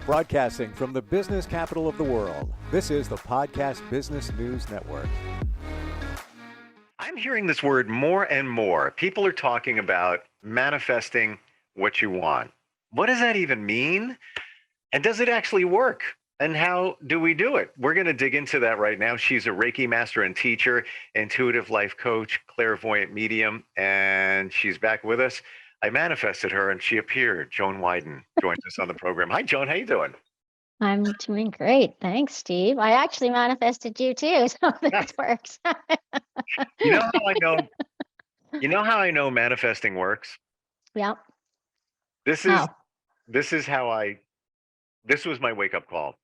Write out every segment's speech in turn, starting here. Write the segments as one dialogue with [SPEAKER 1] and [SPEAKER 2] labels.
[SPEAKER 1] Broadcasting from the business capital of the world, this is the Podcast Business News Network.
[SPEAKER 2] I'm hearing this word more and more. People are talking about manifesting what you want. What does that even mean? And does it actually work? And how do we do it? We're going to dig into that right now. She's a Reiki master and teacher, intuitive life coach, clairvoyant medium, and she's back with us. I manifested her and she appeared. Joan Widen joins us on the program. Hi, Joan. How you doing?
[SPEAKER 3] I'm doing great. Thanks, Steve. I actually manifested you too, so this works.
[SPEAKER 2] You know how I know? You know how I know manifesting works?
[SPEAKER 3] Yeah.
[SPEAKER 2] This is how I. This was my wake up call.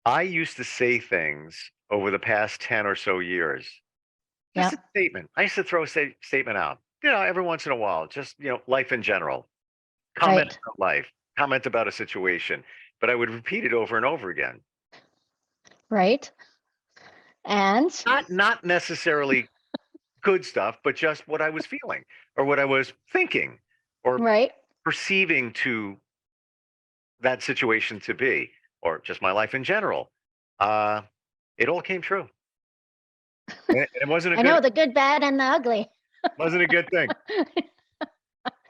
[SPEAKER 2] I used to say things over the past 10 or so years. Just a statement. I used to throw a statement out, every once in a while, just, life in general. Comment about life, comment about a situation, but I would repeat it over and over again.
[SPEAKER 3] Right. And
[SPEAKER 2] not necessarily good stuff, but just what I was feeling or what I was thinking or perceiving to that situation to be, or just my life in general. It all came true. And it wasn't a
[SPEAKER 3] I know the good, bad, and the ugly.
[SPEAKER 2] Wasn't a good thing.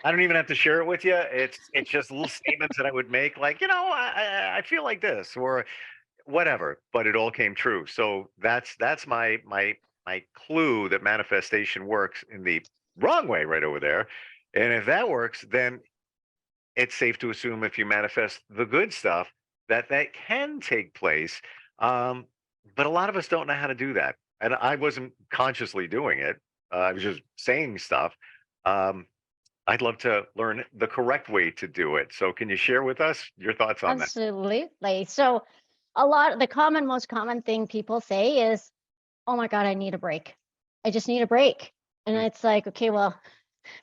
[SPEAKER 2] I don't even have to share it with you. It's just little statements that I would make, like, I feel like this or whatever, but it all came true. So that's my clue that manifestation works in the wrong way right over there. And if that works, then it's safe to assume if you manifest the good stuff that can take place. But a lot of us don't know how to do that. And I wasn't consciously doing it. I was just saying stuff. I'd love to learn the correct way to do it. So can you share with us your thoughts on that?
[SPEAKER 3] Absolutely. So the most common thing people say is, oh my God, I need a break. I just need a break. And it's like, okay, well,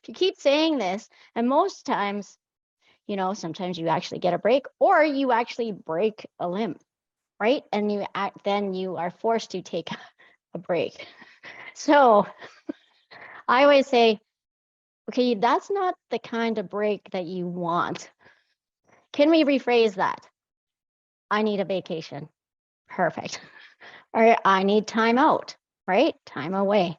[SPEAKER 3] if you keep saying this, and most times, sometimes you actually get a break or you actually break a limb, right? And then you are forced to take a break. So I always say, okay, that's not the kind of break that you want. Can we rephrase that? I need a vacation. Perfect. Or I need time out, right? Time away.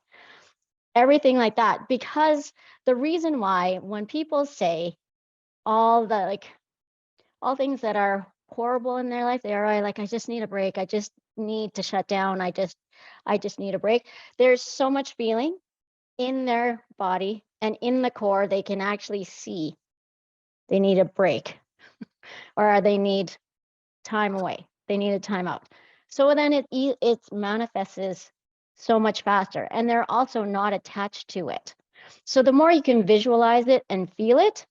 [SPEAKER 3] Everything like that. Because the reason why when people say all things that are horrible in their life, they are like, I just need a break. I just need to shut down. I just need a break. There's so much feeling in their body and in the core, they can actually see they need a break or they need time away. They need a time out. So then it manifests so much faster, and they're also not attached to it. So the more you can visualize it and feel it,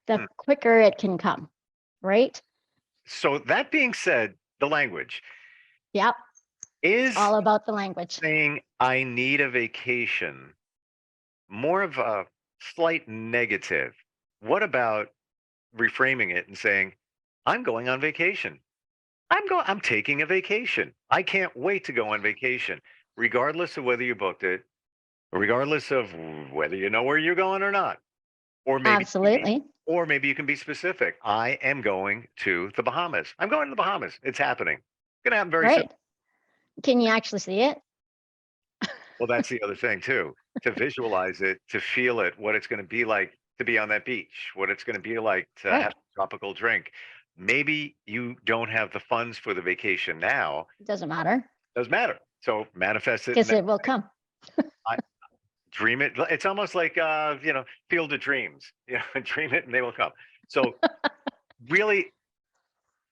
[SPEAKER 3] the quicker it can come, right?
[SPEAKER 2] So that being said, the language.
[SPEAKER 3] Yep.
[SPEAKER 2] Is
[SPEAKER 3] all about the language.
[SPEAKER 2] Saying I need a vacation more of a slight negative? What about reframing it and saying, I'm going on vacation. I'm taking a vacation. I can't wait to go on vacation, regardless of whether you booked it, regardless of whether you know where you're going or not. Or maybe
[SPEAKER 3] Absolutely.
[SPEAKER 2] Or maybe you can be specific. I am going to the Bahamas. I'm going to the Bahamas. It's happening. It's going to happen very soon.
[SPEAKER 3] Can you actually see it?
[SPEAKER 2] Well, that's the other thing too, to visualize it, to feel it, what it's going to be like to be on that beach, what it's going to be like to have a tropical drink. Maybe you don't have the funds for the vacation now.
[SPEAKER 3] It doesn't matter.
[SPEAKER 2] Doesn't matter. So manifest it.
[SPEAKER 3] Because it will come.
[SPEAKER 2] Dream it. It's almost like, Field of Dreams, dream it and they will come. So really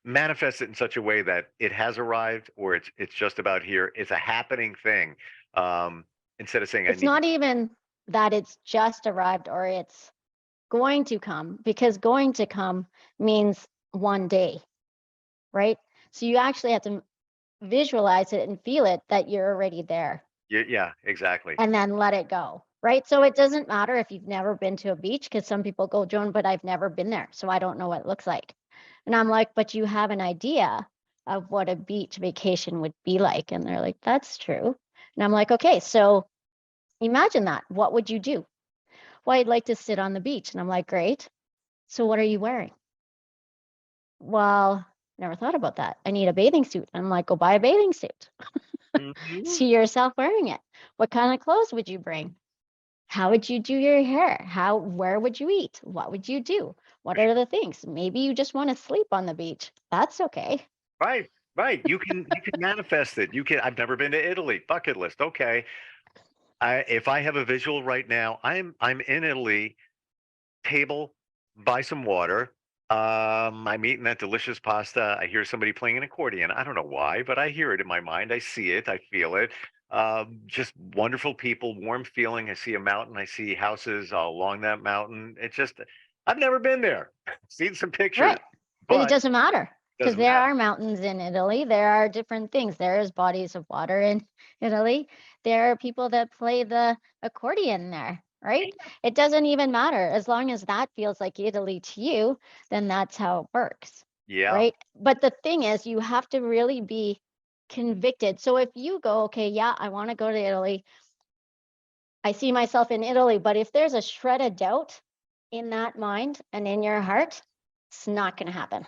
[SPEAKER 2] manifest it in such a way that it has arrived or it's just about here. It's a happening thing. Instead of saying
[SPEAKER 3] it's not even that it's just arrived or it's going to come, because going to come means one day, right? So you actually have to visualize it and feel it that you're already there.
[SPEAKER 2] Yeah, exactly.
[SPEAKER 3] And then let it go, right? So it doesn't matter if you've never been to a beach, because some people go, Joan, but I've never been there, so I don't know what it looks like. And I'm like, but you have an idea of what a beach vacation would be like. And they're like, that's true. And I'm like, okay, so imagine that. What would you do? Well, I'd like to sit on the beach. And I'm like, great. So what are you wearing? well, never thought about that. I need a bathing suit. I'm like, go buy a bathing suit.
[SPEAKER 2] Mhm.
[SPEAKER 3] See yourself wearing it. What kind of clothes would you bring? How would you do your hair? Where would you eat? What would you do? What are the things? Maybe you just want to sleep on the beach. That's okay.
[SPEAKER 2] Right, right. You can manifest it. I've never been to Italy. Bucket list. Okay. If I have a visual right now, I'm in Italy, table by some water. I'm eating that delicious pasta. I hear somebody playing an accordion. I don't know why, but I hear it in my mind. I see it. I feel it. Just wonderful people, warm feeling. I see a mountain. I see houses along that mountain. I've never been there. Seen some pictures,
[SPEAKER 3] Right. But it
[SPEAKER 2] but
[SPEAKER 3] doesn't matter
[SPEAKER 2] it
[SPEAKER 3] because
[SPEAKER 2] doesn't
[SPEAKER 3] there
[SPEAKER 2] matter.
[SPEAKER 3] are mountains in Italy. There are different things. There is bodies of water in Italy. There are people that play the accordion there, right? It doesn't even matter. As long as that feels like Italy to you, then that's how it works,
[SPEAKER 2] Yeah.
[SPEAKER 3] right? But the thing is, you have to really be convicted. So if you go, okay, yeah, I want to go to Italy. I see myself in Italy, but if there's a shred of doubt in that mind and in your heart, it's not going to happen.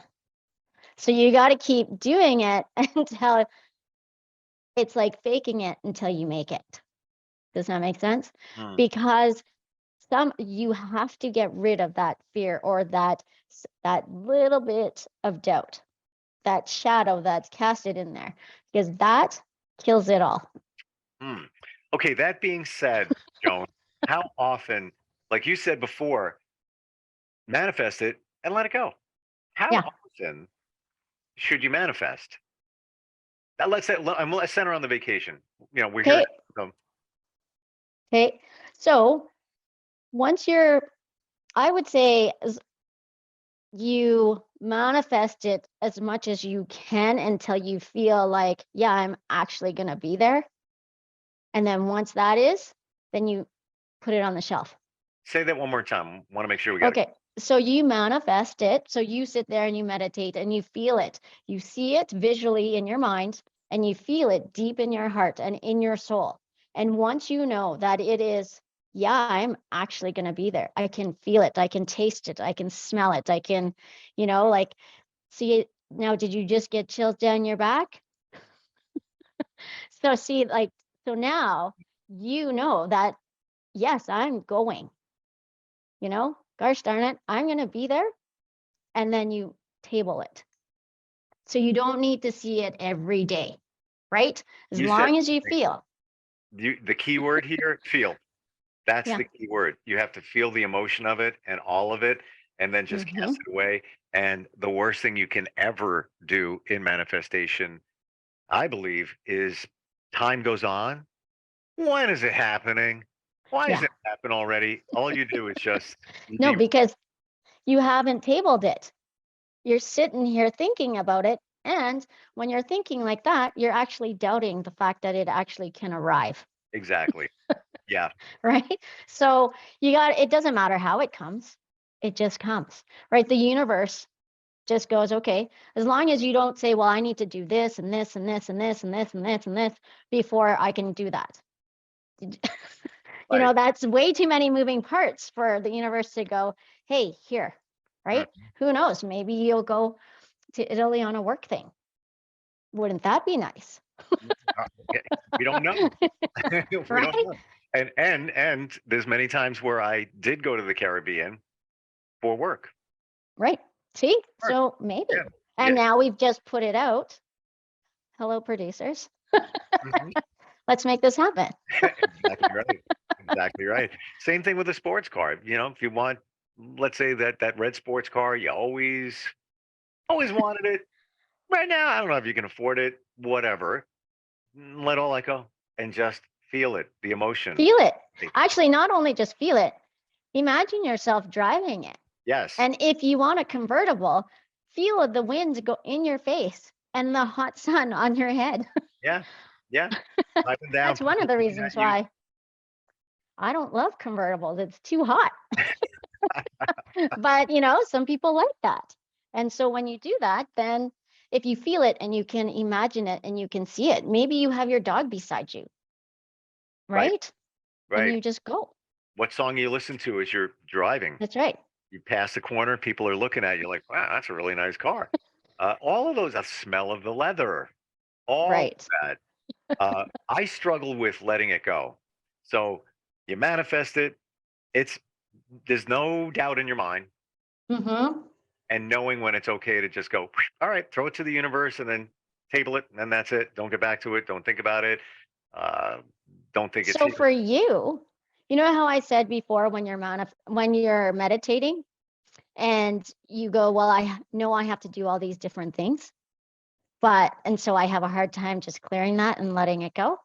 [SPEAKER 3] So you got to keep doing it until it's like faking it until you make it. Does that make sense?
[SPEAKER 2] Hmm.
[SPEAKER 3] Because you have to get rid of that fear or that little bit of doubt, that shadow that's casted in there, because that kills it all.
[SPEAKER 2] Hmm. Okay, that being said, Joan, how often, like you said before, manifest it and let it go? How
[SPEAKER 3] Yeah.
[SPEAKER 2] often should you manifest? Let's center on the vacation. We're here.
[SPEAKER 3] Okay. Okay. So once I would say you manifest it as much as you can until you feel like, yeah, I'm actually going to be there. And then once that is, then you put it on the shelf.
[SPEAKER 2] Say that one more time. Want to make sure we got it.
[SPEAKER 3] Okay. So you manifest it. So you sit there and you meditate and you feel it. You see it visually in your mind and you feel it deep in your heart and in your soul. And once you know that it is, yeah, I'm actually going to be there. I can feel it. I can taste it. I can smell it. I can, like see it. Now, did you just get chills down your back? So see, so now you know that, yes, I'm going, gosh darn it, I'm going to be there. And then you table it. So you don't need to see it every day, right? As
[SPEAKER 2] You said
[SPEAKER 3] long as you feel.
[SPEAKER 2] the key word here, feel. That's
[SPEAKER 3] Yeah.
[SPEAKER 2] the key word. You have to feel the emotion of it and all of it, and then just
[SPEAKER 3] Hmm.
[SPEAKER 2] cast it away. And the worst thing you can ever do in manifestation, I believe, is time goes on. When is it happening? Why
[SPEAKER 3] Yeah.
[SPEAKER 2] isn't it happen already? All you do is just
[SPEAKER 3] No, because you haven't tabled it. You're sitting here thinking about it. And when you're thinking like that, you're actually doubting the fact that it actually can arrive,
[SPEAKER 2] exactly. Yeah.
[SPEAKER 3] right? So it doesn't matter how it comes, it just comes, right? The universe just goes, okay, as long as you don't say, well, I need to do this and this and this and this and this and this and this before I can do that.
[SPEAKER 2] Right.
[SPEAKER 3] That's way too many moving parts for the universe to go, hey, here, right?
[SPEAKER 2] Mhm.
[SPEAKER 3] Who knows? Maybe you'll go to Italy on a work thing. Wouldn't that be nice?
[SPEAKER 2] Okay. We don't know. We don't
[SPEAKER 3] Right?
[SPEAKER 2] know. And there's many times where I did go to the Caribbean for work.
[SPEAKER 3] Right. See?
[SPEAKER 2] Work.
[SPEAKER 3] So maybe.
[SPEAKER 2] Yeah.
[SPEAKER 3] And
[SPEAKER 2] Yeah.
[SPEAKER 3] now we've just put it out. Hello, producers.
[SPEAKER 2] Mhm.
[SPEAKER 3] Let's make this happen.
[SPEAKER 2] Exactly right. Exactly right. Same thing with a sports car. If you want, let's say that red sports car, you always wanted it. Right now, I don't know if you can afford it. Whatever. Let all that go and just feel it, the emotion.
[SPEAKER 3] Feel it. Actually, not only just feel it, imagine yourself driving it.
[SPEAKER 2] Yes.
[SPEAKER 3] And if you want a convertible, feel the wind go in your face and the hot sun on your head.
[SPEAKER 2] Yeah. Yeah. Up and down.
[SPEAKER 3] That's one of
[SPEAKER 2] People
[SPEAKER 3] the
[SPEAKER 2] looking
[SPEAKER 3] reasons
[SPEAKER 2] at you.
[SPEAKER 3] why I don't love convertibles. It's too hot. But, some people like that. And so when you do that, then if you feel it and you can imagine it and you can see it, maybe you have your dog beside you,
[SPEAKER 2] Right.
[SPEAKER 3] right? And
[SPEAKER 2] Right.
[SPEAKER 3] you just go.
[SPEAKER 2] What song you listen to as you're driving?
[SPEAKER 3] That's right.
[SPEAKER 2] You pass the corner, people are looking at you like, wow, that's a really nice car. All of those, the smell of the leather, all of
[SPEAKER 3] Right.
[SPEAKER 2] that. I struggle with letting it go. So you manifest it. It's there's no doubt in your mind,
[SPEAKER 3] Mm-hmm.
[SPEAKER 2] and knowing when it's okay to just go, all right, throw it to the universe, and then table it, and then that's it. Don't get back to it. Don't think about it. Uh, don't think it's
[SPEAKER 3] So
[SPEAKER 2] here.
[SPEAKER 3] for you, you know how I said before when you're when you're meditating and you go, well, I know I have to do all these different things, and so I have a hard time just clearing that and letting it go.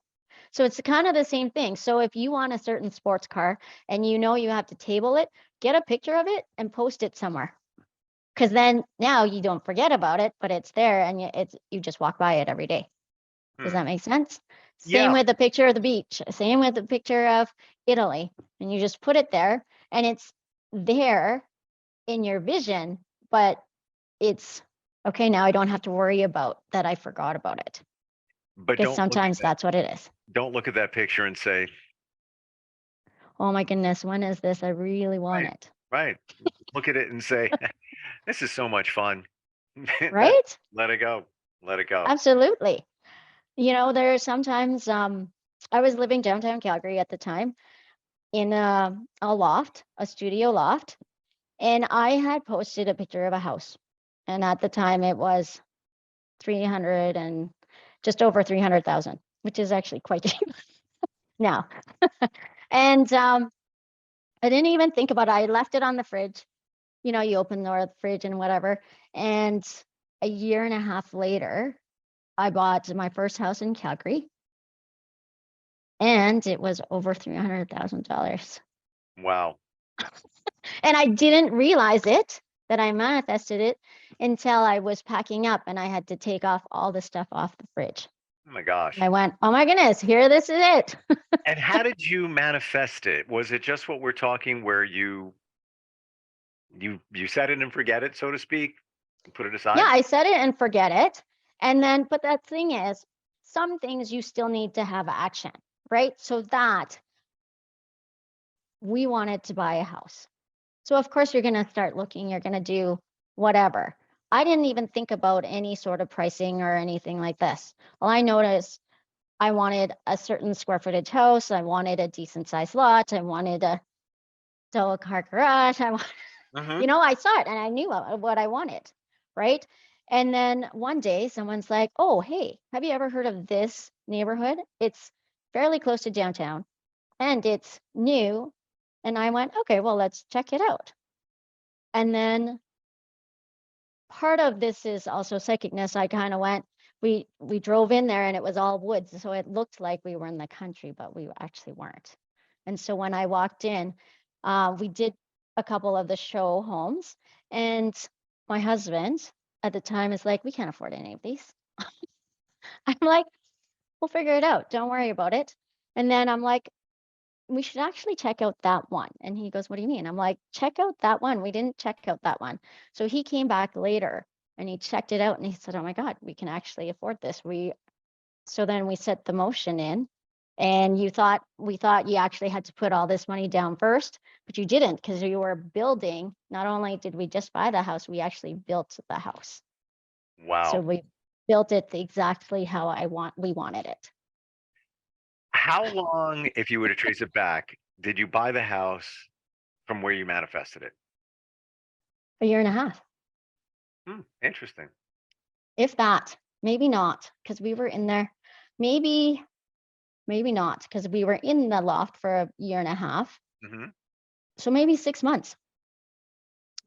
[SPEAKER 3] So it's kind of the same thing. So if you want a certain sports car and you know you have to table it, get a picture of it and post it somewhere. Because then now you don't forget about it, but it's there and you just walk by it every day. Does
[SPEAKER 2] Hmm.
[SPEAKER 3] that make sense? Same
[SPEAKER 2] Yeah,
[SPEAKER 3] with the picture of the beach, same with the picture of Italy. And you just put it there and it's there in your vision, but it's okay. Now I don't have to worry about that. I forgot about it
[SPEAKER 2] but
[SPEAKER 3] because sometimes that's what it is.
[SPEAKER 2] don't look at that picture and say,
[SPEAKER 3] Oh my goodness, when is this? I really want
[SPEAKER 2] right,
[SPEAKER 3] it.
[SPEAKER 2] right. Look at it and say, this is so much fun. That
[SPEAKER 3] Right?
[SPEAKER 2] let it go. Let it go.
[SPEAKER 3] Absolutely. There are sometimes I was living downtown Calgary at the time in a loft, a studio loft, and I had posted a picture of a house. And at the time it was 300 and just over 300,000, which is actually quite cheap now. And I didn't even think about it. I left it on the fridge. You open the fridge and whatever. And a year and a half later, I bought my first house in Calgary and it was over $300,000.
[SPEAKER 2] Wow.
[SPEAKER 3] And I didn't realize it that I manifested it until I was packing up and I had to take off all the stuff off the fridge.
[SPEAKER 2] Oh my
[SPEAKER 3] And
[SPEAKER 2] gosh.
[SPEAKER 3] I went, oh my goodness, here, this is it.
[SPEAKER 2] And how did you manifest it? Was it just what we're talking where you set it and forget it, so to speak, and put it
[SPEAKER 3] Yeah,
[SPEAKER 2] aside?
[SPEAKER 3] I set it and forget it. And then, but that thing is, some things you still need to have action, right? So that we wanted to buy a house. So of course you're going to start looking, you're going to do whatever. I didn't even think about any sort of pricing or anything like this. Well, I noticed I wanted a certain square footage house. I wanted a decent sized lot. I wanted a double car garage.
[SPEAKER 2] Hmm.
[SPEAKER 3] I saw it and I knew what I wanted, right? And then one day someone's like, oh, hey, have you ever heard of this neighborhood? It's fairly close to downtown and it's new. And I went, okay, well, let's check it out. And then part of this is also psychicness. I kind of went, we drove in there and it was all woods. So it looked like we were in the country, but we actually weren't. And so when I walked in, we did a couple of the show homes. And my husband at the time is like, we can't afford any of these. I'm like, we'll figure it out. Don't worry about it. And then I'm like, we should actually check out that one. And he goes, what do you mean? I'm like, check out that one. We didn't check out that one. So he came back later and he checked it out and he said, oh my God, we can actually afford this. So then we set the motion in and we thought you actually had to put all this money down first, but you didn't because you were building. Not only did we just buy the house, we actually built the house. So
[SPEAKER 2] Wow.
[SPEAKER 3] we built it exactly how we wanted it.
[SPEAKER 2] How long, if you were to trace it back, did you buy the house from where you manifested it?
[SPEAKER 3] A year and a half.
[SPEAKER 2] Interesting.
[SPEAKER 3] If that, maybe not, because we were in there. Maybe, maybe not, because we were in the loft for a year and a half.
[SPEAKER 2] Hmm.
[SPEAKER 3] So maybe 6 months,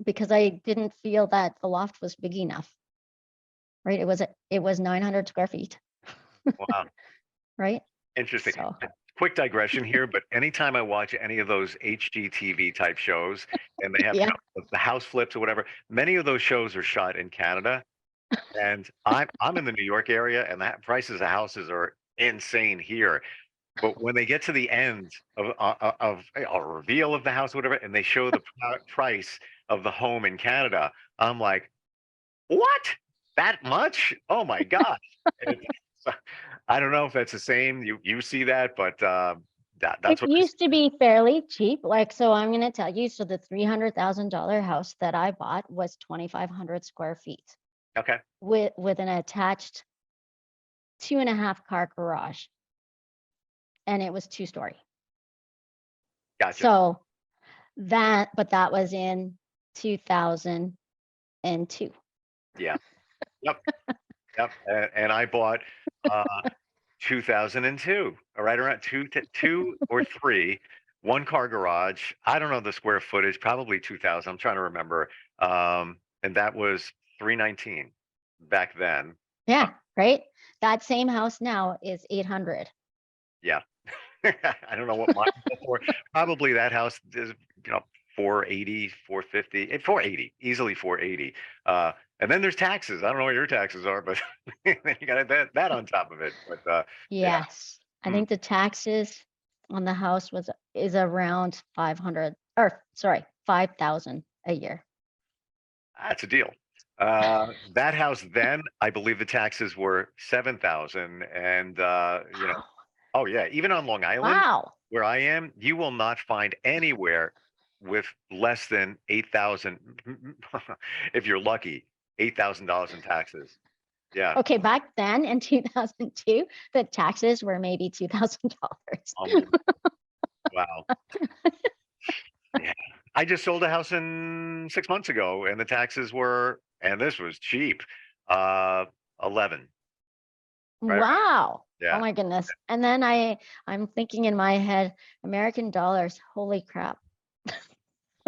[SPEAKER 3] because I didn't feel that the loft was big enough. Right? It was 900 square feet.
[SPEAKER 2] Wow.
[SPEAKER 3] Right?
[SPEAKER 2] Interesting.
[SPEAKER 3] So
[SPEAKER 2] Quick digression here, but anytime I watch any of those HGTV type shows and they have,
[SPEAKER 3] yeah.
[SPEAKER 2] the house flips or whatever, many of those shows are shot in Canada. And I'm in the New York area, and the prices of houses are insane here. But when they get to the end of a reveal of the house, or whatever, and they show the price of the home in Canada, I'm like, what? That much? Oh my God! And so, I don't know if that's the same. You see that, but That's
[SPEAKER 3] It used to be fairly cheap. Like, so I'm going to tell you, so the $300,000 house that I bought was 2,500 square feet
[SPEAKER 2] Okay.
[SPEAKER 3] with an attached 2.5 car garage. And it was 2-story.
[SPEAKER 2] Gotcha.
[SPEAKER 3] So but that was in 2002.
[SPEAKER 2] Yeah. Yep. Yep. And I bought 2002, right around two or three, 1 car garage. I don't know the square footage, probably 2,000. I'm trying to remember. And that was 319 back then.
[SPEAKER 3] Yeah, right. That same house now is 800.
[SPEAKER 2] Yeah. I don't know what mine was for. Probably that house is, 480, 450, 480, easily 480. And then there's taxes. I don't know what your taxes are, but then you got that on top of it. But yeah.
[SPEAKER 3] Yes. I think the taxes on the house is around 500 or sorry, 5,000 a year.
[SPEAKER 2] That's a deal. That house then, I believe the taxes were 7,000, and
[SPEAKER 3] Wow.
[SPEAKER 2] oh yeah, even on Long Island,
[SPEAKER 3] Wow.
[SPEAKER 2] where I am, you will not find anywhere with less than 8,000, if you're lucky, $8,000 in taxes. Yeah.
[SPEAKER 3] Okay, back then in 2002, the taxes were maybe $2,000.
[SPEAKER 2] Wow. Yeah. I just sold a house 6 months ago, and the taxes were, and this was cheap, 11. Right.
[SPEAKER 3] Wow.
[SPEAKER 2] Yeah.
[SPEAKER 3] Oh my goodness. And then I'm thinking in my head, American dollars. Holy crap.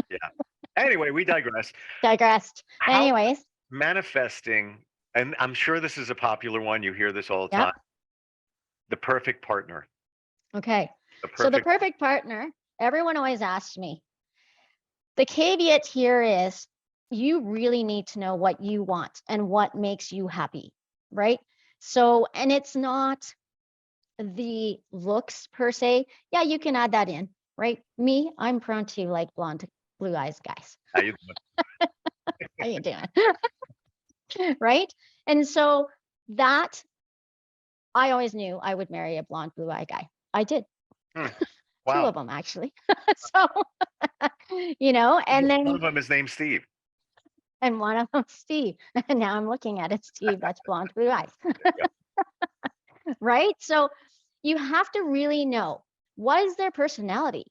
[SPEAKER 2] Yeah. Anyway, we digress.
[SPEAKER 3] Digressed.
[SPEAKER 2] How
[SPEAKER 3] Anyways.
[SPEAKER 2] manifesting, and I'm sure this is a popular one. You hear this all the
[SPEAKER 3] Yep.
[SPEAKER 2] time. The perfect partner.
[SPEAKER 3] Okay.
[SPEAKER 2] The
[SPEAKER 3] The perfect partner, everyone always asks me. The caveat here is you really need to know what you want and what makes you happy, right? So, and it's not the looks per se. Yeah, you can add that in, right? Me, I'm prone to like blonde, blue eyes guys.
[SPEAKER 2] How you doing?
[SPEAKER 3] How you doing? Right? And so that I always knew I would marry a blonde, blue eye guy. I did.
[SPEAKER 2] Wow.
[SPEAKER 3] 2 of them actually. So, and then
[SPEAKER 2] one of them is named Steve.
[SPEAKER 3] And one of them, Steve. And now I'm looking at it, Steve, that's blonde, blue eyes. Right? So you have to really know what is their personality,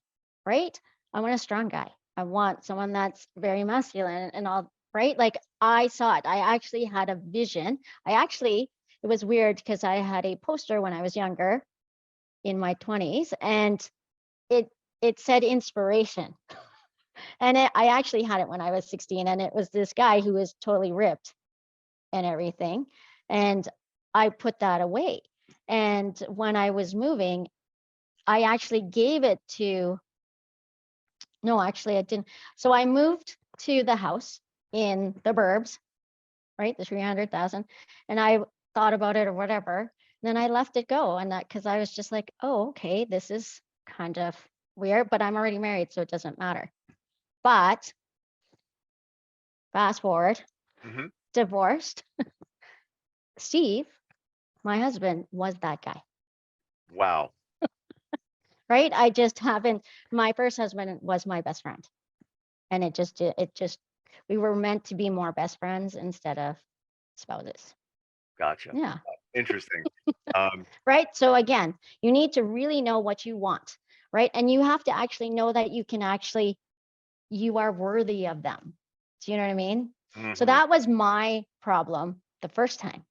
[SPEAKER 3] right? I want a strong guy. I want someone that's very masculine and all, right? Like I saw it. I actually had a vision. It was weird because I had a poster when I was younger in my 20s and it said inspiration. And I actually had it when I was 16 and it was this guy who was totally ripped and everything. And I put that away. And when I was moving, I actually gave it to, no, actually I didn't. So I moved to the house in the burbs, right? The 300,000. And I thought about it or whatever. And then I left it go. And that, cause I was just like, oh, okay, this is kind of weird, but I'm already married, so it doesn't matter. But fast forward, divorced. Steve, my husband, was that guy.
[SPEAKER 2] Wow.
[SPEAKER 3] Right? I just haven't, my first husband was my best friend. And we were meant to be more best friends instead of spouses.
[SPEAKER 2] Gotcha.
[SPEAKER 3] Yeah.
[SPEAKER 2] Interesting.
[SPEAKER 3] Right? So again, you need to really know what you want, right? And you have to actually know that you are worthy of them. Do you know what I mean? So that was my problem the first time.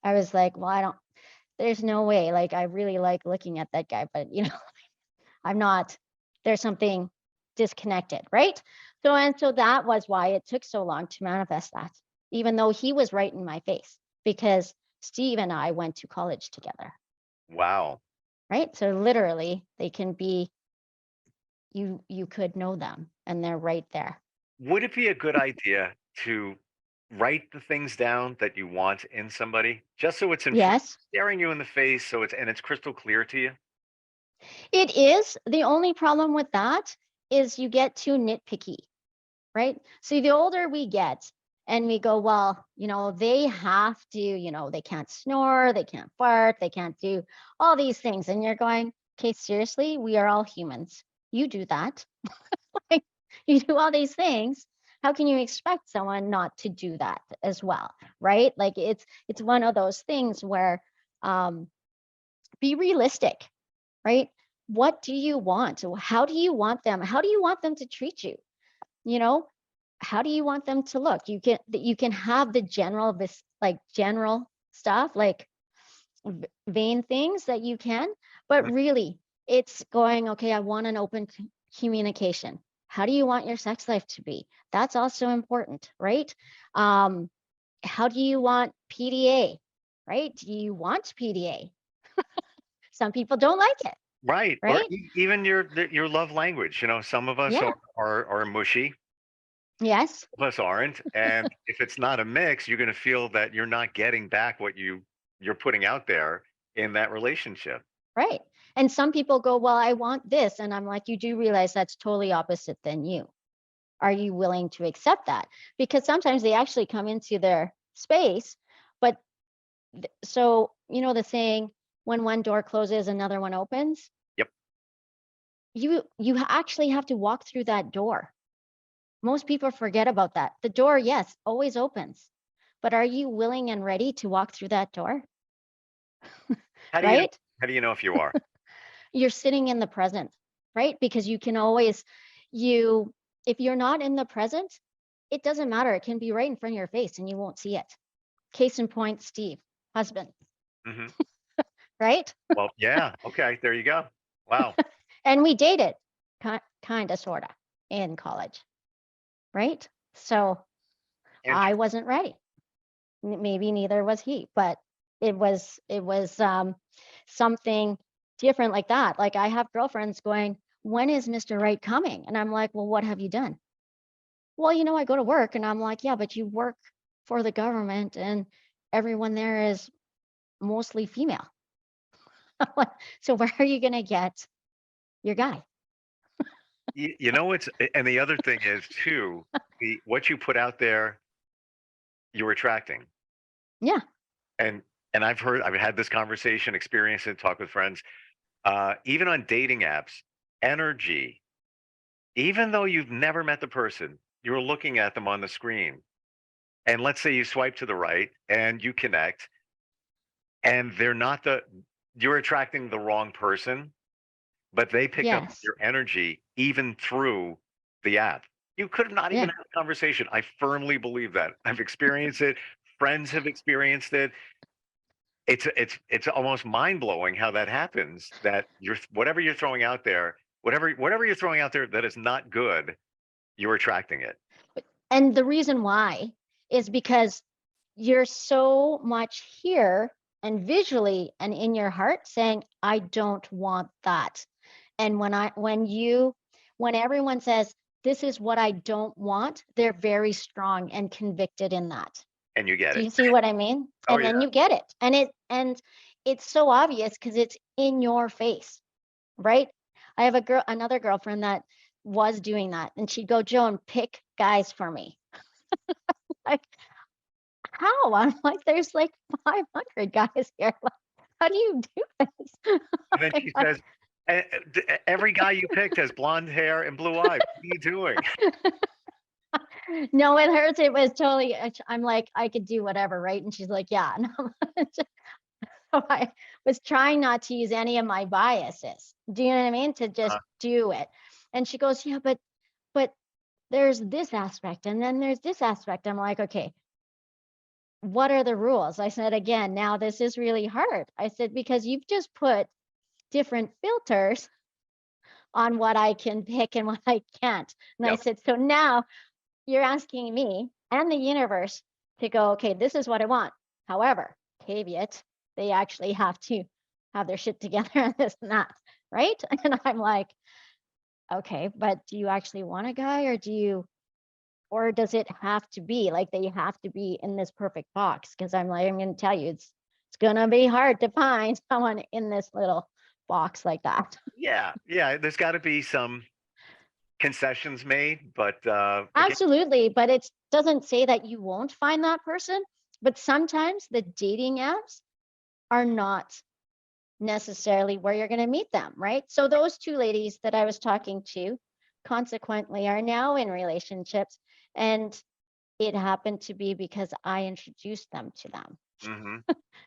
[SPEAKER 3] I was like, well, there's no way. Like, I really like looking at that guy, but I'm not, there's something disconnected, right? So that was why it took so long to manifest that, even though he was right in my face, because Steve and I went to college together.
[SPEAKER 2] Wow.
[SPEAKER 3] Right? So literally they can be, you could know them and they're right there.
[SPEAKER 2] Would it be a good idea to write the things down that you want in somebody, just so it's staring you in the face, so it's crystal clear to you?
[SPEAKER 3] It is. The only problem with that is you get too nitpicky, right? So the older we get and we go, well, they have to, they can't snore, they can't fart, they can't do all these things. And you're going, okay, seriously, we are all humans. You do that. Like, you do all these things. How can you expect someone not to do that as well? Right? Like it's one of those things where be realistic, right? What do you want? How do you want them? How do you want them to treat you? You know, how do you want them to look? You can have the general this like general stuff like vain things that you can, but really it's going, okay, I want an open communication. How do you want your sex life to be? That's also important, right? How do you want PDA, right? Do you want PDA? Some people don't like it,
[SPEAKER 2] Right. Or
[SPEAKER 3] right?
[SPEAKER 2] even your love language. Some of us
[SPEAKER 3] Yeah.
[SPEAKER 2] are mushy,
[SPEAKER 3] Yes.
[SPEAKER 2] some of us aren't. And if it's not a mix, you're going to feel that you're not getting back what you're putting out there in that relationship.
[SPEAKER 3] Right. And some people go, well, I want this. And I'm like, you do realize that's totally opposite than you. Are you willing to accept that? Because sometimes they actually come into their space, but so, the saying, when one door closes, another one opens.
[SPEAKER 2] Yep.
[SPEAKER 3] You actually have to walk through that door. Most people forget about that. The door, yes, always opens, but are you willing and ready to walk through that door?
[SPEAKER 2] How do you know,
[SPEAKER 3] Right?
[SPEAKER 2] how do you know if you are?
[SPEAKER 3] You're sitting in the present, right? Because you can always, if you're not in the present, it doesn't matter. It can be right in front of your face and you won't see it. Case in point, Steve, husband,
[SPEAKER 2] Hmm.
[SPEAKER 3] right?
[SPEAKER 2] Well, yeah. Okay. There you go. Wow.
[SPEAKER 3] And we dated, kind of, sort of, in college, right? So I
[SPEAKER 2] Interesting.
[SPEAKER 3] wasn't ready. Maybe neither was he, but it was something different like that. Like I have girlfriends going, when is Mr. Right coming? And I'm like, well, what have you done? Well, I go to work, and I'm like, yeah, but you work for the government and everyone there is mostly female. So where are you going to get your guy?
[SPEAKER 2] And the other thing is too, what you put out there, you're attracting.
[SPEAKER 3] Yeah.
[SPEAKER 2] And I've had this conversation, experienced it, talk with friends. Even on dating apps, energy, even though you've never met the person, you're looking at them on the screen. And let's say you swipe to the right and you connect, and you're attracting the wrong person, but they picked up
[SPEAKER 3] Yes.
[SPEAKER 2] your energy even through the app. You could have not even
[SPEAKER 3] Yeah.
[SPEAKER 2] had a conversation. I firmly believe that. I've experienced it. Friends have experienced it. It's almost mind blowing how that happens. That whatever you're throwing out there, whatever you're throwing out there that is not good, you're attracting it.
[SPEAKER 3] And the reason why is because you're so much here and visually and in your heart saying, I don't want that. And when everyone says, this is what I don't want, they're very strong and convicted in that.
[SPEAKER 2] And you get
[SPEAKER 3] Do
[SPEAKER 2] it.
[SPEAKER 3] you see what I mean?
[SPEAKER 2] Oh
[SPEAKER 3] And
[SPEAKER 2] yeah.
[SPEAKER 3] then you get it. And it's so obvious because it's in your face, right? I have another girlfriend that was doing that, and she'd go, Joan, pick guys for me. Like, how? I'm like, there's like 500 guys here. Like, how do you do this?
[SPEAKER 2] And then she says, Every guy you picked has blonde hair and blue eyes. What are you doing?"
[SPEAKER 3] No, with hers, it was totally, I'm like, I could do whatever, right? And she's like, yeah. And so I was trying not to use any of my biases. Do you know what I mean? To just do it. And she goes, yeah, but there's this aspect and then there's this aspect. I'm like, okay, what are the rules? I said, again, now this is really hard. I said, because you've just put different filters on what I can pick and what I can't. And I
[SPEAKER 2] Yep.
[SPEAKER 3] said, so now you're asking me and the universe to go, okay, this is what I want. However, caveat, they actually have to have their shit together and this and that, right? And I'm like, okay, but do you actually want a guy or does it have to be like they have to be in this perfect box? Because I'm going to tell you, it's gonna be hard to find someone in this little box like that.
[SPEAKER 2] Yeah, there's got to be some concessions made, but again,
[SPEAKER 3] Absolutely, but it doesn't say that you won't find that person. But sometimes the dating apps are not necessarily where you're going to meet them, right? So those two ladies that I was talking to consequently are now in relationships, and it happened to be because I introduced them to them,
[SPEAKER 2] Mm-hmm.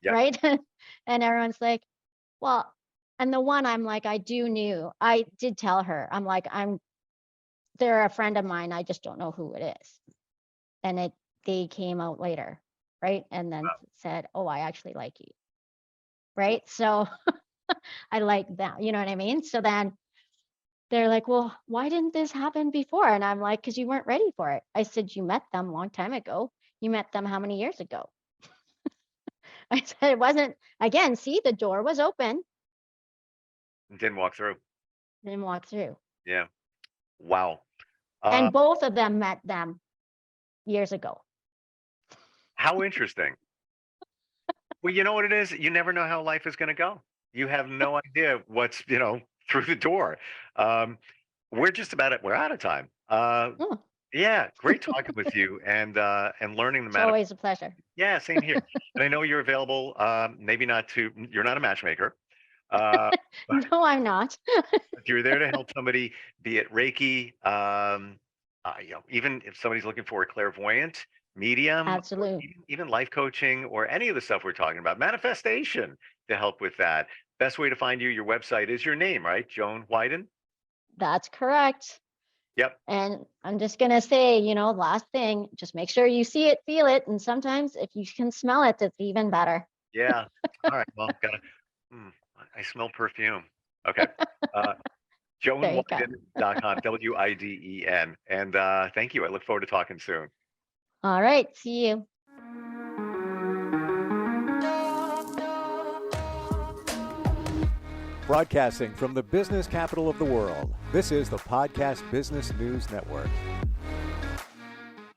[SPEAKER 2] Yeah.
[SPEAKER 3] right? And everyone's like, well, and the one I'm like, I did tell her, I'm like, they're a friend of mine, I just don't know who it is. And they came out later, right? And then said, oh, I actually like you, right? So I like that, you know what I mean? So then they're like, well, why didn't this happen before? And I'm like, because you weren't ready for it. I said, you met them a long time ago. You met them how many years ago? I said, it wasn't, again, see, the door was open.
[SPEAKER 2] Didn't walk through.
[SPEAKER 3] Didn't walk through.
[SPEAKER 2] Yeah. Wow.
[SPEAKER 3] And both of them met them years ago.
[SPEAKER 2] How interesting. Well, you know what it is? You never know how life is going to go. You have no idea what's, through the door. We're just about it. We're out of time.
[SPEAKER 3] Oh,
[SPEAKER 2] Yeah, great talking with you and learning the
[SPEAKER 3] it's
[SPEAKER 2] matter.
[SPEAKER 3] always a pleasure.
[SPEAKER 2] Yeah, same here. And I know you're available. Maybe you're not a matchmaker. Uh,
[SPEAKER 3] No, I'm not.
[SPEAKER 2] But you're there to help somebody, be it Reiki, even if somebody's looking for a clairvoyant, medium, or
[SPEAKER 3] Absolutely.
[SPEAKER 2] even life coaching, or any of the stuff we're talking about, manifestation to help with that. Best way to find you, your website is your name, right? Joan Widen.
[SPEAKER 3] That's correct.
[SPEAKER 2] Yep.
[SPEAKER 3] And I'm just going to say, last thing, just make sure you see it, feel it. And sometimes if you can smell it, it's even better.
[SPEAKER 2] Yeah. All right. Well, I smell perfume. Okay.
[SPEAKER 3] There you go.
[SPEAKER 2] JoanWiden.com, WIDEN. And thank you. I look forward to talking soon.
[SPEAKER 3] All right. See you.
[SPEAKER 1] Broadcasting from the business capital of the world, this is the Podcast Business News Network.